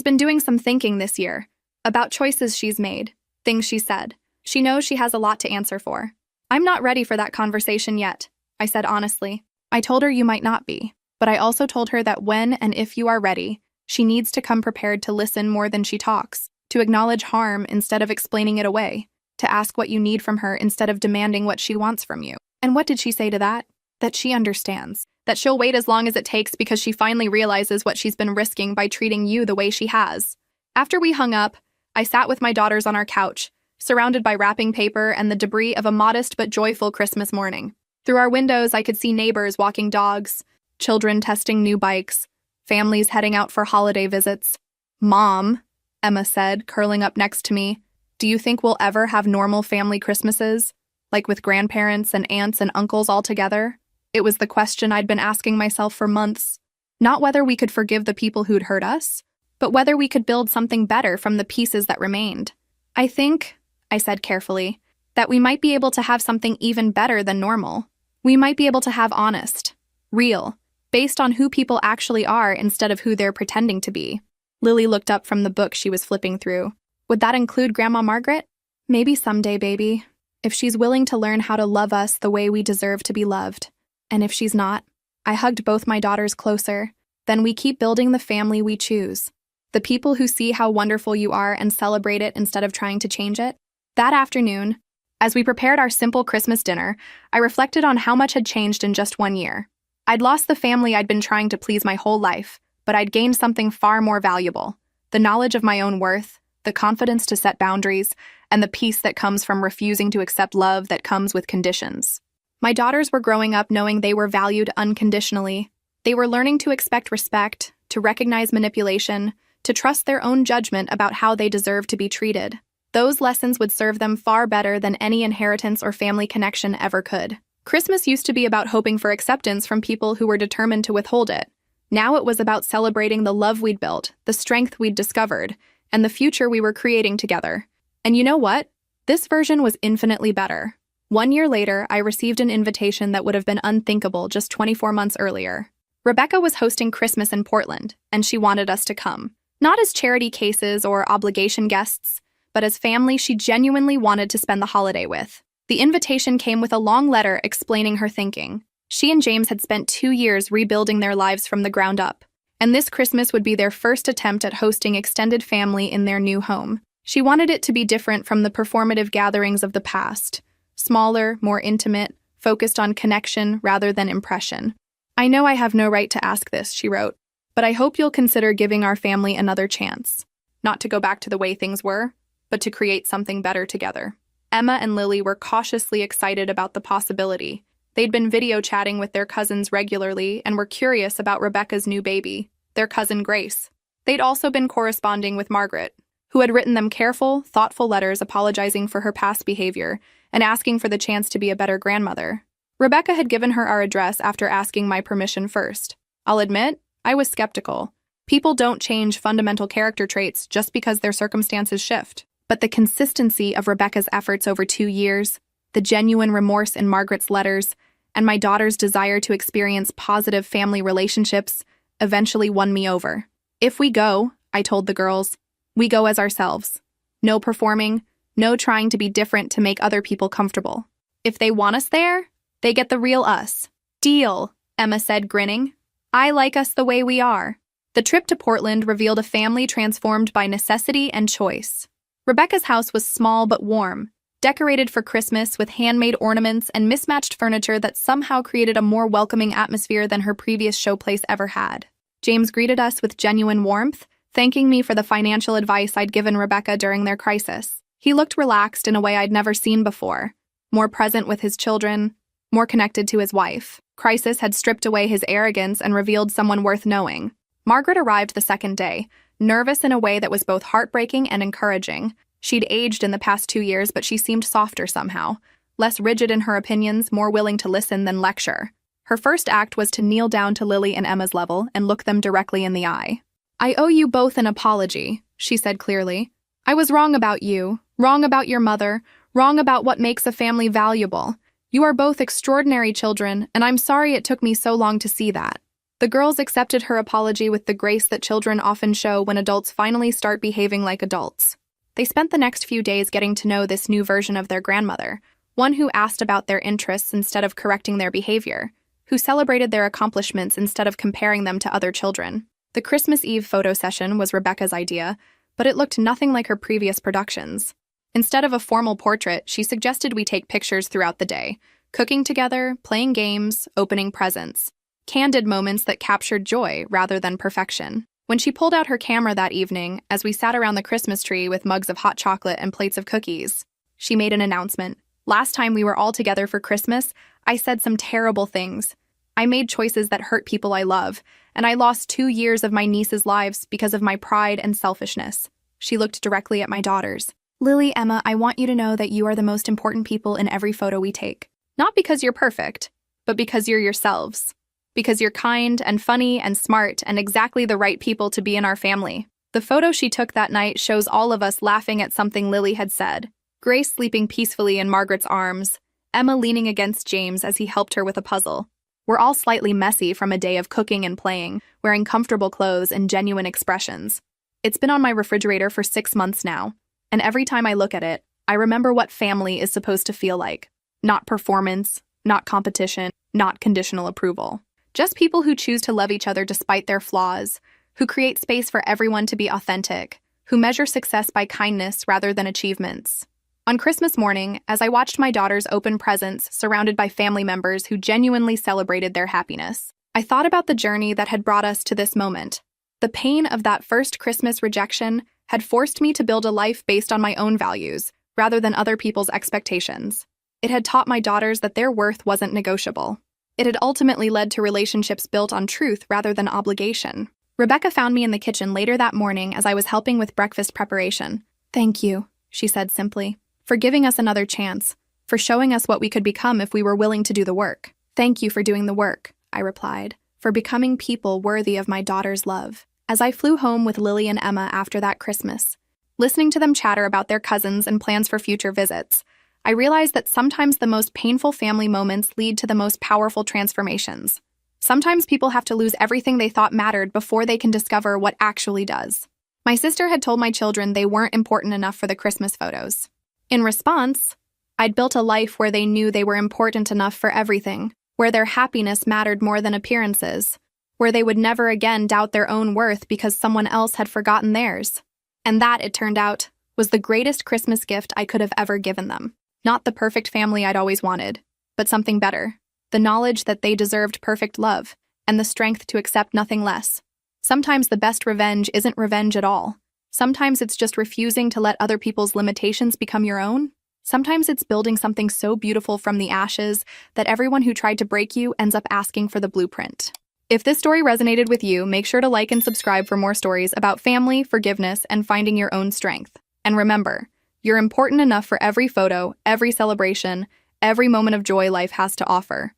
been doing some thinking this year, about choices she's made, things she said. She knows she has a lot to answer for." "I'm not ready for that conversation yet," I said honestly. I told her you might not be, but I also told her that when and if you are ready, she needs to come prepared to listen more than she talks, to acknowledge harm instead of explaining it away, to ask what you need from her instead of demanding what she wants from you. And what did she say to that? That she understands. That she'll wait as long as it takes because she finally realizes what she's been risking by treating you the way she has. After we hung up, I sat with my daughters on our couch, surrounded by wrapping paper and the debris of a modest but joyful Christmas morning. Through our windows, I could see neighbors walking dogs, children testing new bikes, families heading out for holiday visits. "Mom," Emma said, curling up next to me, "do you think we'll ever have normal family Christmases? Like with grandparents and aunts and uncles all together?" It was the question I'd been asking myself for months. Not whether we could forgive the people who'd hurt us, but whether we could build something better from the pieces that remained. I think, I said carefully, that we might be able to have something even better than normal. We might be able to have honest, real, based on who people actually are instead of who they're pretending to be. Lily looked up from the book she was flipping through. Would that include Grandma Margaret? Maybe someday, baby. If she's willing to learn how to love us the way we deserve to be loved. And if she's not, I hugged both my daughters closer. Then we keep building the family we choose. The people who see how wonderful you are and celebrate it instead of trying to change it. That afternoon, as we prepared our simple Christmas dinner, I reflected on how much had changed in just 1 year. I'd lost the family I'd been trying to please my whole life, but I'd gained something far more valuable: the knowledge of my own worth, the confidence to set boundaries, and the peace that comes from refusing to accept love that comes with conditions. My daughters were growing up knowing they were valued unconditionally. They were learning to expect respect, to recognize manipulation, to trust their own judgment about how they deserve to be treated. Those lessons would serve them far better than any inheritance or family connection ever could. Christmas used to be about hoping for acceptance from people who were determined to withhold it. Now it was about celebrating the love we'd built, the strength we'd discovered, and the future we were creating together. And you know what? This version was infinitely better. 1 year later, I received an invitation that would have been unthinkable just 24 months earlier. Rebecca was hosting Christmas in Portland, and she wanted us to come. Not as charity cases or obligation guests, but as family she genuinely wanted to spend the holiday with. The invitation came with a long letter explaining her thinking. She and James had spent 2 years rebuilding their lives from the ground up, and this Christmas would be their first attempt at hosting extended family in their new home. She wanted it to be different from the performative gatherings of the past, smaller, more intimate, focused on connection rather than impression. I know I have no right to ask this, she wrote, but I hope you'll consider giving our family another chance. Not to go back to the way things were, but to create something better together. Emma and Lily were cautiously excited about the possibility. They'd been video chatting with their cousins regularly and were curious about Rebecca's new baby, their cousin Grace. They'd also been corresponding with Margaret, who had written them careful, thoughtful letters apologizing for her past behavior and asking for the chance to be a better grandmother. Rebecca had given her our address after asking my permission first. I'll admit, I was skeptical. People don't change fundamental character traits just because their circumstances shift. But the consistency of Rebecca's efforts over 2 years, the genuine remorse in Margaret's letters, and my daughter's desire to experience positive family relationships eventually won me over. If we go, I told the girls, we go as ourselves. No performing, no trying to be different to make other people comfortable. If they want us there, they get the real us. Deal, Emma said, grinning. I like us the way we are. The trip to Portland revealed a family transformed by necessity and choice. Rebecca's house was small but warm, decorated for Christmas with handmade ornaments and mismatched furniture that somehow created a more welcoming atmosphere than her previous showplace ever had. James greeted us with genuine warmth, thanking me for the financial advice I'd given Rebecca during their crisis. He looked relaxed in a way I'd never seen before, more present with his children, more connected to his wife. Crisis had stripped away his arrogance and revealed someone worth knowing. Margaret arrived the second day, nervous in a way that was both heartbreaking and encouraging. She'd aged in the past 2 years, but she seemed softer somehow, less rigid in her opinions, more willing to listen than lecture. Her first act was to kneel down to Lily and Emma's level and look them directly in the eye. I owe you both an apology, she said clearly. I was wrong about you, wrong about your mother, wrong about what makes a family valuable. You are both extraordinary children, and I'm sorry it took me so long to see that. The girls accepted her apology with the grace that children often show when adults finally start behaving like adults. They spent the next few days getting to know this new version of their grandmother, one who asked about their interests instead of correcting their behavior, who celebrated their accomplishments instead of comparing them to other children. The Christmas Eve photo session was Rebecca's idea, but it looked nothing like her previous productions. Instead of a formal portrait, she suggested we take pictures throughout the day, cooking together, playing games, opening presents. Candid moments that captured joy rather than perfection. When she pulled out her camera that evening, as we sat around the Christmas tree with mugs of hot chocolate and plates of cookies, she made an announcement. Last time we were all together for Christmas, I said some terrible things. I made choices that hurt people I love, and I lost 2 years of my niece's lives because of my pride and selfishness. She looked directly at my daughters. Lily, Emma, I want you to know that you are the most important people in every photo we take. Not because you're perfect, but because you're yourselves. Because you're kind and funny and smart and exactly the right people to be in our family. The photo she took that night shows all of us laughing at something Lily had said. Grace sleeping peacefully in Margaret's arms, Emma leaning against James as he helped her with a puzzle. We're all slightly messy from a day of cooking and playing, wearing comfortable clothes and genuine expressions. It's been on my refrigerator for 6 months now, and every time I look at it, I remember what family is supposed to feel like. Not performance, not competition, not conditional approval. Just people who choose to love each other despite their flaws, who create space for everyone to be authentic, who measure success by kindness rather than achievements. On Christmas morning, as I watched my daughters open presents surrounded by family members who genuinely celebrated their happiness, I thought about the journey that had brought us to this moment. The pain of that first Christmas rejection had forced me to build a life based on my own values, rather than other people's expectations. It had taught my daughters that their worth wasn't negotiable. It had ultimately led to relationships built on truth rather than obligation. Rebecca found me in the kitchen later that morning as I was helping with breakfast preparation. "Thank you," she said simply, "for giving us another chance, for showing us what we could become if we were willing to do the work." "Thank you for doing the work," I replied, "for becoming people worthy of my daughter's love." As I flew home with Lily and Emma after that Christmas, listening to them chatter about their cousins and plans for future visits, I realized that sometimes the most painful family moments lead to the most powerful transformations. Sometimes people have to lose everything they thought mattered before they can discover what actually does. My sister had told my children they weren't important enough for the Christmas photos. In response, I'd built a life where they knew they were important enough for everything, where their happiness mattered more than appearances, where they would never again doubt their own worth because someone else had forgotten theirs. And that, it turned out, was the greatest Christmas gift I could have ever given them. Not the perfect family I'd always wanted, but something better. The knowledge that they deserved perfect love, and the strength to accept nothing less. Sometimes the best revenge isn't revenge at all. Sometimes it's just refusing to let other people's limitations become your own. Sometimes it's building something so beautiful from the ashes that everyone who tried to break you ends up asking for the blueprint. If this story resonated with you, make sure to like and subscribe for more stories about family, forgiveness, and finding your own strength. And remember, you're important enough for every photo, every celebration, every moment of joy life has to offer.